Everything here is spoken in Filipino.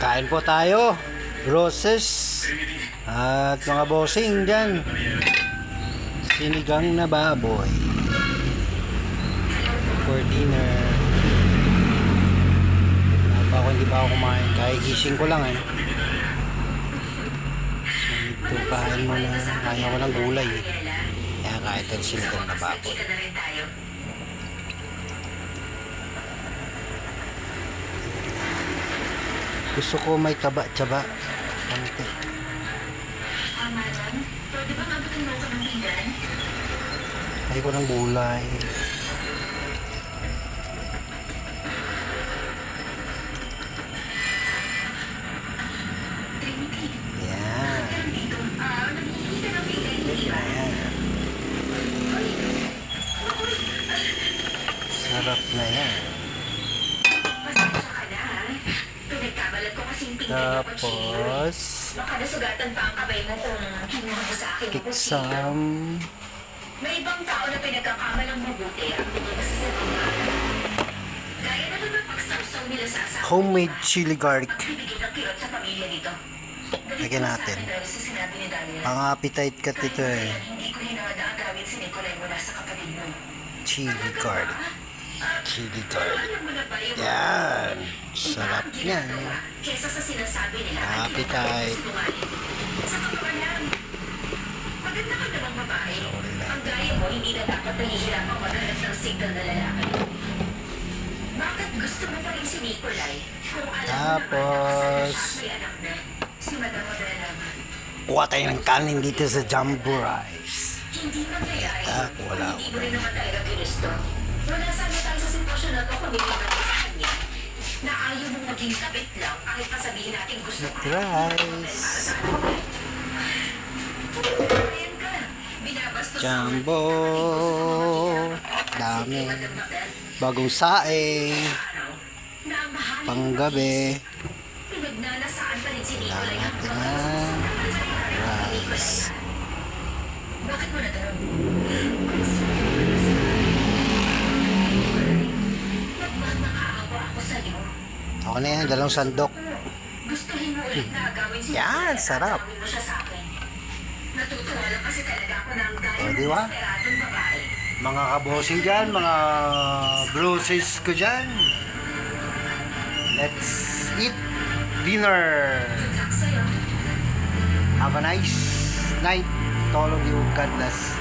Kain po tayo, roses at mga bossing dyan. Sinigang na baboy for dinner. Hindi pa ako kumain, kahit gising ko lang So ito, kain mo na. Ayaw ko ng gulay Kaya kahit ang sinigang na baboy. Gusto ko may taba-taba konti. Ayaw ko ng gulay. Sarap na yan. Tapos kiksam. May ibang tao na pinagkakamalang mabuti ang gaya na naman pagsawsaw nila sa asawa. Homemade chili garlic. Bibigyan ng kirot sa pamilya nito. Lagyan natin. Pang appetite cut ito Hindi ko hinahanda ang gawin si Nicolay mula sa kapatid mo. Chili garlic. Chili garlic. Yan. Sarap yan. Kesa sa sinasabi nila. Appetite. Sa kapalan. Maganda ka namang babae. Ang gaya mo, hindi na dapat nahihirapang maghanap ng single na lalaki. Bakit gusto mo pa rin si Nicolay? Kung alam Tapos may anak na, si Madam Adela. kuha tayo ng kanin dito sa Jumbo Rice. Hindi mangyayari. Wala Hindi mo rin naman talaga ginusto. Wala sana tayo sa sitwasyon na to kung hindi naman sa kanya. Na ayaw mong maging kapit lang kahit pa sabihin natin gusto ko. Rice. Ayan ka. Binabastos Jumbo. Dami. Bagong saing. na ang mahalin Panggabi. pinagnanasaan pa rin si Nicolay ang Natin na rice. Bakit mo natanong? Nagmamakahawa ako sa'yo. Ako na yan, dalawang sandok. Gustuhin mo ulit na agawin si Yan, Nicolay at sarap. agawin mo siya sa akin. Natutuwa lang kasi talaga ako ng gaya O, di ba? desperadong babae. Mga kabosing dyan, mga bruises ko dyan. Let's eat dinner. Good luck sa'yo. Have a nice night to all of you. God bless.